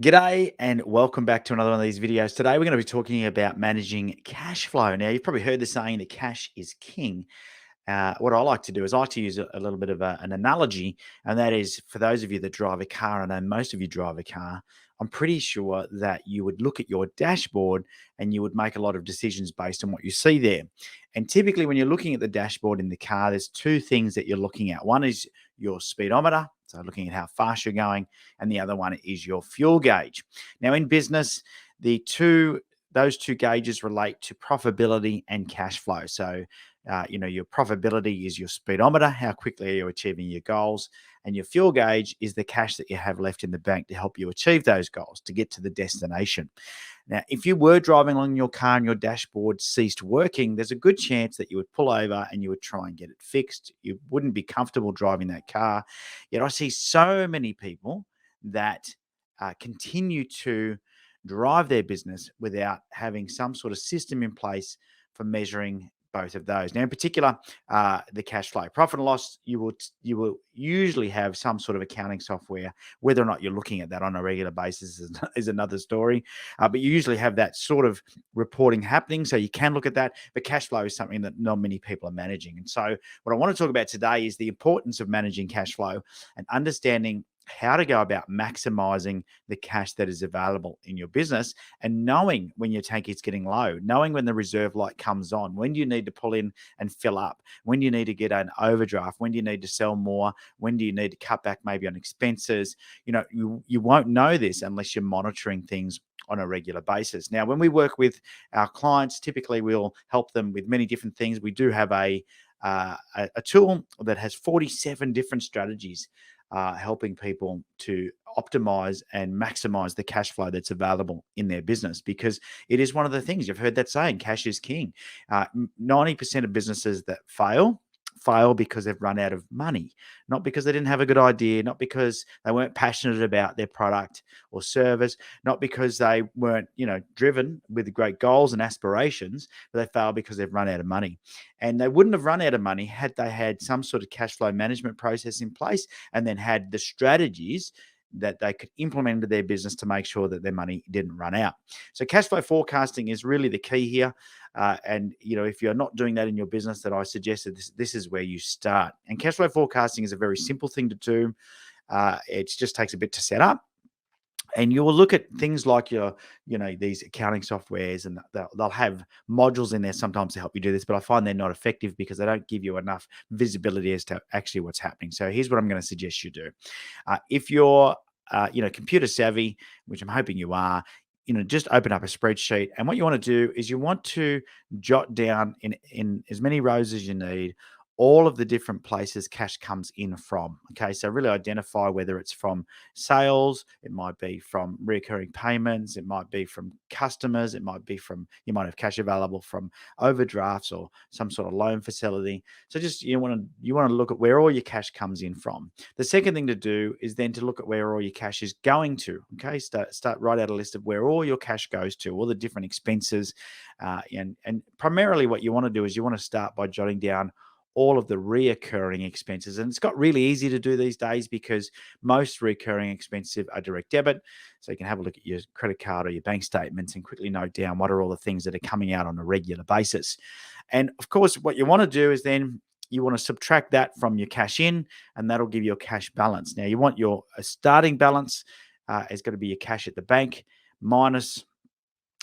G'day and welcome back to another one of these videos. Today we're going to be talking about managing cash flow. Now, you've probably heard the saying that cash is king. What I like to do is I like to use a little bit of an analogy, and that is for those of you that drive a car, and I know most of you drive a car, I'm pretty sure that you would look at your dashboard and you would make a lot of decisions based on what you see there. And typically, when you're looking at the dashboard in the car, there's two things that you're looking at. One is your speedometer, so looking at how fast you're going, and the other one is your fuel gauge. Now, in business, those two gauges relate to profitability and cash flow. So your profitability is your speedometer, how quickly are you achieving your goals, and your fuel gauge is the cash that you have left in the bank to help you achieve those goals, to get to the destination. Now, if you were driving along in your car and your dashboard ceased working, there's a good chance that you would pull over and you would try and get it fixed. You wouldn't be comfortable driving that car. Yet I see so many people that continue to drive their business without having some sort of system in place for measuring both of those. Now, in particular, the cash flow, profit and loss, you will usually have some sort of accounting software. Whether or not you're looking at that on a regular basis is another story. But you usually have that sort of reporting happening, so you can look at that. But cash flow is something that not many people are managing. And so, what I want to talk about today is the importance of managing cash flow and understanding how to go about maximizing the cash that is available in your business, and knowing when your tank is getting low, knowing when the reserve light comes on, when do you need to pull in and fill up, when do you need to get an overdraft, when do you need to sell more, when do you need to cut back maybe on expenses. You won't know this unless you're monitoring things on a regular basis. Now, when we work with our clients, typically we'll help them with many different things. We do have a tool that has 47 different strategies helping people to optimize and maximize the cash flow that's available in their business, because it is one of the things. You've heard that saying, cash is king. 90% of businesses that fail because they've run out of money, not because they didn't have a good idea, not because they weren't passionate about their product or service, not because they weren't driven with great goals and aspirations, but they fail because they've run out of money. And they wouldn't have run out of money had they had some sort of cash flow management process in place, and then had the strategies that they could implement into their business to make sure that their money didn't run out. So cash flow forecasting is really the key here. And if you're not doing that in your business, that I suggest that this is where you start. And cash flow forecasting is a very simple thing to do. It just takes a bit to set up. And you will look at things like these accounting softwares, and they'll have modules in there sometimes to help you do this, but I find they're not effective because they don't give you enough visibility as to actually what's happening. So here's what I'm going to suggest you do. If you're computer savvy, which I'm hoping you are, just open up a spreadsheet. And what you want to do is you want to jot down in as many rows as you need all of the different places cash comes in from. Okay, so really identify whether it's from sales, it might be from recurring payments, it might be from customers, it might be from, you might have cash available from overdrafts or some sort of loan facility. So just you want to look at where all your cash comes in from. The second thing to do is then to look at where all your cash is going to. Okay, start write out a list of where all your cash goes to, all the different expenses, and primarily what you want to do is you want to start by jotting down all of the reoccurring expenses. And it's got really easy to do these days because most recurring expenses are direct debit. So you can have a look at your credit card or your bank statements and quickly note down what are all the things that are coming out on a regular basis. And of course, what you want to do is then you want to subtract that from your cash in, and that'll give you a cash balance. Now, you want your starting balance is going to be your cash at the bank minus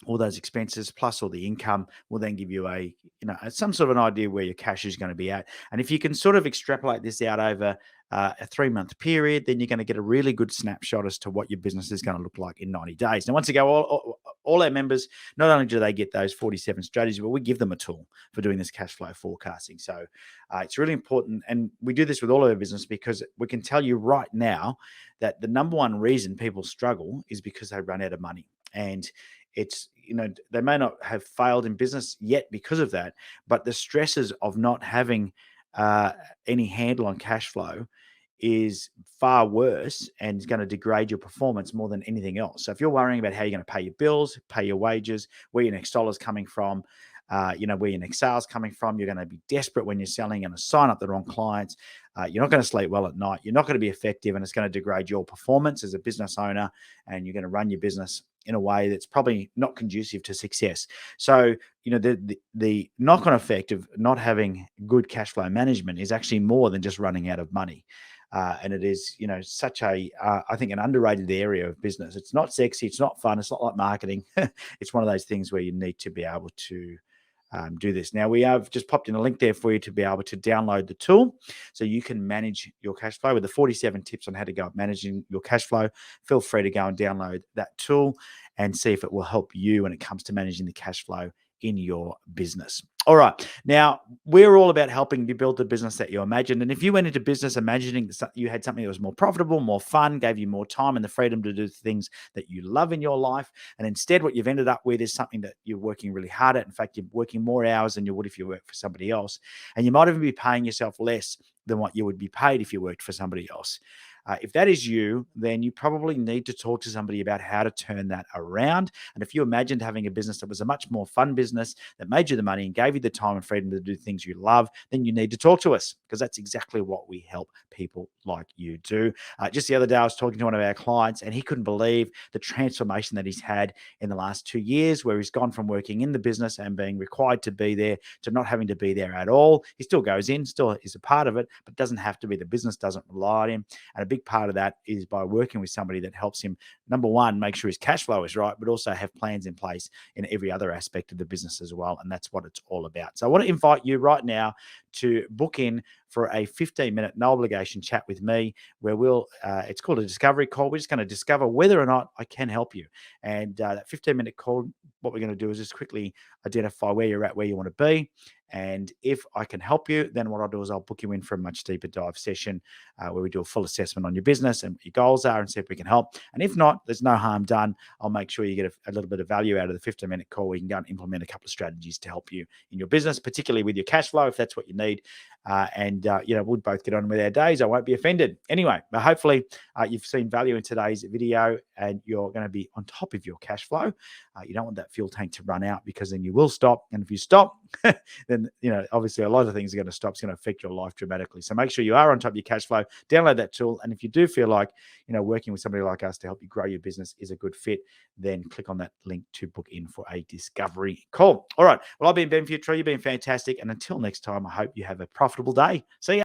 all those expenses plus all the income will then give you some sort of an idea where your cash is going to be at. And if you can sort of extrapolate this out over a 3-month period, then you're going to get a really good snapshot as to what your business is going to look like in 90 days. Now, once again, all our members, not only do they get those 47 strategies, but we give them a tool for doing this cash flow forecasting. So it's really important. And we do this with all of our business because we can tell you right now that the number one reason people struggle is because they run out of money. And it's, they may not have failed in business yet because of that, but the stresses of not having any handle on cash flow is far worse and is going to degrade your performance more than anything else. So if you're worrying about how you're going to pay your bills, pay your wages, where your next dollar's coming from, where your next sales coming from, you're going to be desperate when you're selling and sign up the wrong clients. You're not going to sleep well at night. You're not going to be effective, and it's going to degrade your performance as a business owner. And you're going to run your business in a way that's probably not conducive to success. So, the knock-on effect of not having good cash flow management is actually more than just running out of money. And it is, such I think, an underrated area of business. It's not sexy. It's not fun. It's not like marketing. It's one of those things where you need to be able to do this. Now, we have just popped in a link there for you to be able to download the tool so you can manage your cash flow with the 47 tips on how to go at managing your cash flow. Feel free to go and download that tool and see if it will help you when it comes to managing the cash flow in your business. All right. Now, we're all about helping you build the business that you imagined. And if you went into business imagining that you had something that was more profitable, more fun, gave you more time and the freedom to do things that you love in your life, and instead what you've ended up with is something that you're working really hard at. In fact, you're working more hours than you would if you worked for somebody else. And you might even be paying yourself less than what you would be paid if you worked for somebody else. If that is you, then you probably need to talk to somebody about how to turn that around. And if you imagined having a business that was a much more fun business that made you the money and gave you the time and freedom to do things you love, then you need to talk to us, because that's exactly what we help people like you do. Just the other day, I was talking to one of our clients, and he couldn't believe the transformation that he's had in the last 2 years, where he's gone from working in the business and being required to be there to not having to be there at all. He still goes in, still is a part of it, but doesn't have to be. The business doesn't rely on him. And a big part of that is by working with somebody that helps him, number one, make sure his cash flow is right, but also have plans in place in every other aspect of the business as well. And that's what it's all about. So I want to invite you right now to book in for a 15-minute no obligation chat with me, where it's called a discovery call. We're just going to discover whether or not I can help you. And that 15-minute call, what we're going to do is just quickly identify where you're at, where you want to be. And if I can help you, then what I'll do is I'll book you in for a much deeper dive session where we do a full assessment on your business and what your goals are and see if we can help. And if not, there's no harm done. I'll make sure you get a little bit of value out of the 15-minute call. We can go and implement a couple of strategies to help you in your business, particularly with your cash flow, if that's what you need. We'll both get on with our days. I won't be offended. Anyway, but hopefully you've seen value in today's video and you're going to be on top of your cash flow. You don't want that fuel tank to run out, because then you will stop. And if you stop, then, obviously a lot of things are going to stop. It's going to affect your life dramatically. So make sure you are on top of your cash flow, download that tool. And if you do feel like, working with somebody like us to help you grow your business is a good fit, then click on that link to book in for a discovery call. All right. Well, I've been Ben Futrell. You've been fantastic. And until next time, I hope you have a profitable day. See ya.